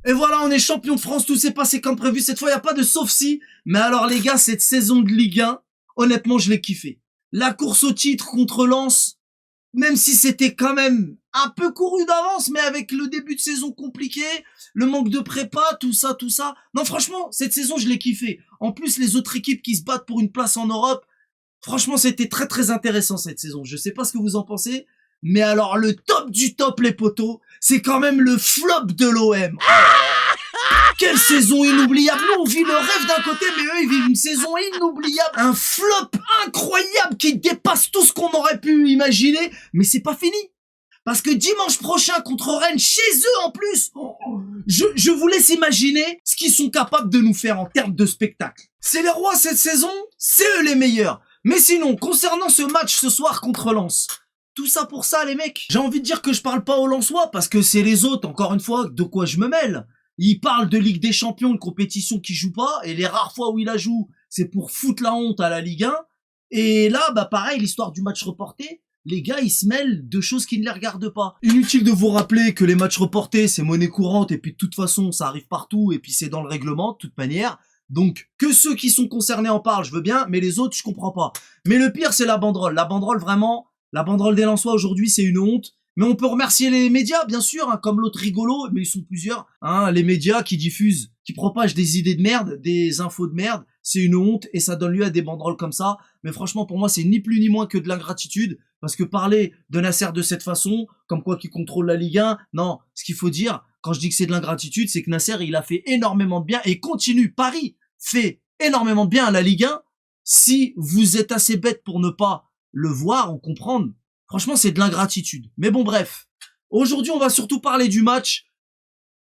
Et voilà, on est champion de France, tout s'est passé comme prévu. Cette fois, il n'y a pas de sauf-si. Mais alors les gars, cette saison de Ligue 1, honnêtement, je l'ai kiffé. La course au titre contre Lens, même si c'était quand même un peu couru d'avance, mais avec le début de saison compliqué, le manque de prépa, tout ça. Non, franchement, cette saison, je l'ai kiffé. En plus, les autres équipes qui se battent pour une place en Europe, franchement, c'était très très intéressant cette saison. Je sais pas ce que vous en pensez, mais alors le top du top, les potos, c'est quand même le flop de l'OM. Quelle saison inoubliable. Nous, on vit le rêve d'un côté, mais eux, ils vivent une saison inoubliable. Un flop incroyable qui dépasse tout ce qu'on aurait pu imaginer. Mais c'est pas fini. Parce que dimanche prochain, contre Rennes, chez eux en plus, je vous laisse imaginer ce qu'ils sont capables de nous faire en termes de spectacle. C'est les rois cette saison, c'est eux les meilleurs. Mais sinon, concernant ce match ce soir contre Lens, tout ça pour ça, les mecs. J'ai envie de dire que je parle pas aux Lensois, parce que c'est les autres, encore une fois, de quoi je me mêle. Il parle de Ligue des Champions, une compétition qu'il joue pas, et les rares fois où il la joue, c'est pour foutre la honte à la Ligue 1. Et là, bah pareil, l'histoire du match reporté, les gars, ils se mêlent de choses qui ne les regardent pas. Inutile de vous rappeler que les matchs reportés, c'est monnaie courante, et puis de toute façon, ça arrive partout, et puis c'est dans le règlement, de toute manière. Donc, que ceux qui sont concernés en parlent, je veux bien, mais les autres, je comprends pas. Mais le pire, c'est la banderole. La banderole, vraiment, la banderole des Lensois aujourd'hui, c'est une honte. Mais on peut remercier les médias, bien sûr, hein, comme l'autre rigolo, mais ils sont plusieurs. Hein, les médias qui diffusent, qui propagent des idées de merde, des infos de merde, c'est une honte et ça donne lieu à des banderoles comme ça. Mais franchement, pour moi, c'est ni plus ni moins que de l'ingratitude, parce que parler de Nasser de cette façon, comme quoi qu'il contrôle la Ligue 1, non, ce qu'il faut dire, quand je dis que c'est de l'ingratitude, c'est que Nasser, il a fait énormément de bien et continue. Paris fait énormément de bien à la Ligue 1. Si vous êtes assez bête pour ne pas le voir ou comprendre, franchement, c'est de l'ingratitude. Mais bon, bref. Aujourd'hui, on va surtout parler du match.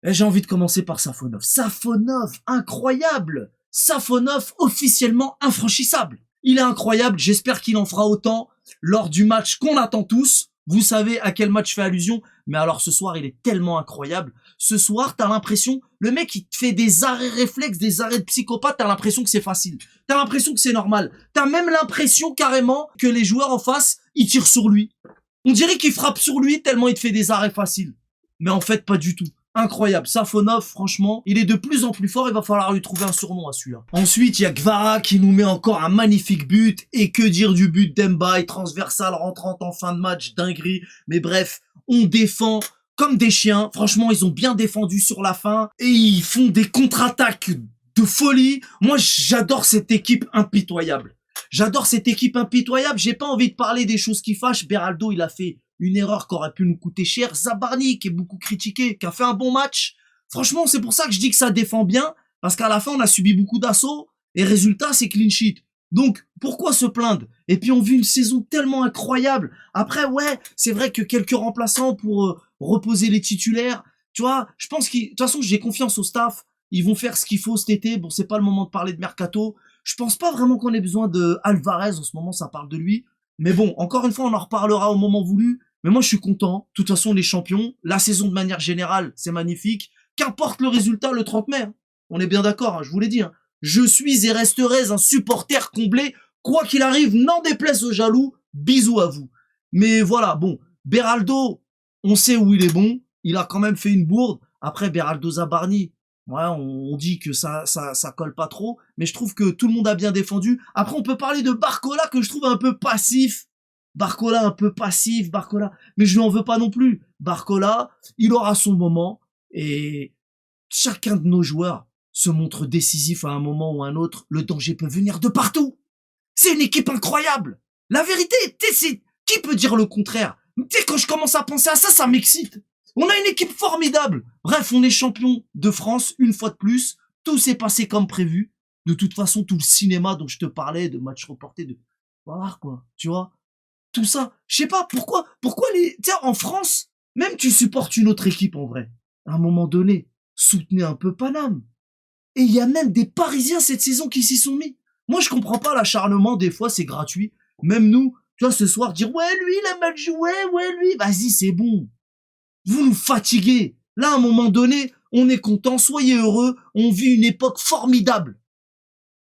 Et j'ai envie de commencer par Safonov. Safonov, incroyable. Safonov, officiellement infranchissable. Il est incroyable. J'espère qu'il en fera autant lors du match qu'on attend tous. Vous savez à quel match je fais allusion. Mais alors, ce soir, il est tellement incroyable. Ce soir, t'as l'impression, le mec, il te fait des arrêts réflexes, des arrêts de psychopathe. T'as l'impression que c'est facile. T'as l'impression que c'est normal. T'as même l'impression, carrément, que les joueurs en face, ils tirent sur lui. On dirait qu'il frappe sur lui tellement il te fait des arrêts faciles. Mais en fait, pas du tout. Incroyable. Safonov, franchement, il est de plus en plus fort. Il va falloir lui trouver un surnom à celui-là. Ensuite, il y a Gvara qui nous met encore un magnifique but. Et que dire du but d'Mbaye, transversal, rentrante en fin de match, dinguerie. Mais bref, on défend comme des chiens. Franchement, ils ont bien défendu sur la fin. Et ils font des contre-attaques de folie. Moi, j'adore cette équipe impitoyable. J'adore cette équipe impitoyable. J'ai pas envie de parler des choses qui fâchent. Beraldo, il a fait une erreur qui aurait pu nous coûter cher. Zabarni, qui est beaucoup critiqué, qui a fait un bon match. Franchement, c'est pour ça que je dis que ça défend bien. Parce qu'à la fin, on a subi beaucoup d'assauts. Et résultat, c'est clean sheet. Donc, pourquoi se plaindre? Et puis, on vit une saison tellement incroyable. Après, ouais, c'est vrai que quelques remplaçants pour reposer les titulaires. Tu vois, je pense de toute façon, j'ai confiance au staff. Ils vont faire ce qu'il faut cet été. Bon, c'est pas le moment de parler de mercato. Je pense pas vraiment qu'on ait besoin de Alvarez. En ce moment, ça parle de lui. Mais bon, encore une fois, on en reparlera au moment voulu. Mais moi, je suis content. De toute façon, les champions, la saison de manière générale, c'est magnifique. Qu'importe le résultat le 30 mai. Hein. On est bien d'accord, hein, je vous l'ai dit. Hein. Je suis et resterai un supporter comblé. Quoi qu'il arrive, n'en déplaise aux jaloux. Bisous à vous. Mais voilà, bon. Beraldo, on sait où il est bon. Il a quand même fait une bourde. Après, Beraldo Zabarni, ouais, on dit que ça colle pas trop, mais je trouve que tout le monde a bien défendu. Après, on peut parler de Barcola que je trouve un peu passif. Barcola, mais je lui en veux pas non plus. Barcola, il aura son moment, et chacun de nos joueurs se montre décisif à un moment ou à un autre. Le danger peut venir de partout. C'est une équipe incroyable. La vérité, c'est qui peut dire le contraire? Tu sais, quand je commence à penser à ça, ça m'excite. On a une équipe formidable. Bref, on est champion de France une fois de plus. Tout s'est passé comme prévu. De toute façon, tout le cinéma dont je te parlais, de matchs reportés, de voir quoi, tu vois. Tout ça, je sais pas pourquoi tiens, en France, même tu supportes une autre équipe en vrai. À un moment donné, soutenez un peu Paname. Et il y a même des Parisiens cette saison qui s'y sont mis. Moi, je comprends pas l'acharnement, des fois c'est gratuit. Même nous, tu vois, ce soir dire ouais, lui il a mal joué, ouais, lui, vas-y, c'est bon. Vous nous fatiguez. Là, à un moment donné, on est content, soyez heureux, on vit une époque formidable.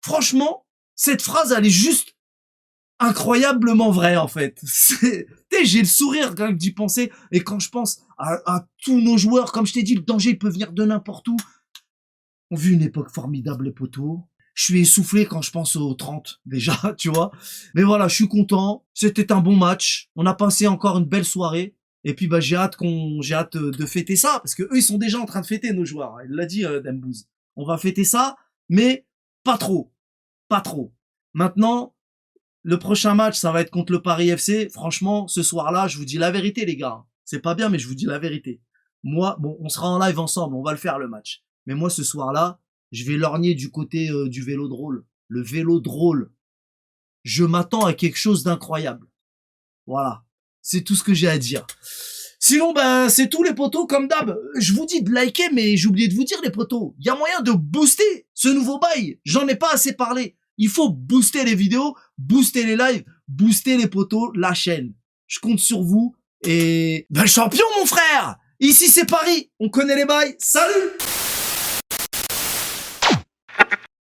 Franchement, cette phrase, elle est juste incroyablement vrai en fait. J'ai le sourire quand même d'y penser, et quand je pense à tous nos joueurs, comme je t'ai dit, le danger il peut venir de n'importe où. On vit une époque formidable les potos. Je suis essoufflé quand je pense aux 30 déjà, tu vois. Mais voilà, je suis content. C'était un bon match. On a passé encore une belle soirée. Et puis bah j'ai hâte de fêter ça, parce que eux ils sont déjà en train de fêter, nos joueurs. Il l'a dit Dembouz. On va fêter ça, mais pas trop, pas trop. Maintenant, le prochain match, ça va être contre le Paris FC. Franchement, ce soir-là, je vous dis la vérité, les gars. C'est pas bien, mais je vous dis la vérité. Moi, bon, on sera en live ensemble, on va le faire le match. Mais moi, ce soir-là, je vais lorgner du côté du Vélodrome. Le Vélodrome. Je m'attends à quelque chose d'incroyable. Voilà. C'est tout ce que j'ai à dire. Sinon, ben, c'est tout les potos, comme d'hab. Je vous dis de liker, mais j'ai oublié de vous dire les potos. Il y a moyen de booster ce nouveau bail. J'en ai pas assez parlé. Il faut booster les vidéos, booster les lives, booster les potos, la chaîne. Je compte sur vous. Et... ben, champion, mon frère! Ici, c'est Paris. On connaît les bails. Salut!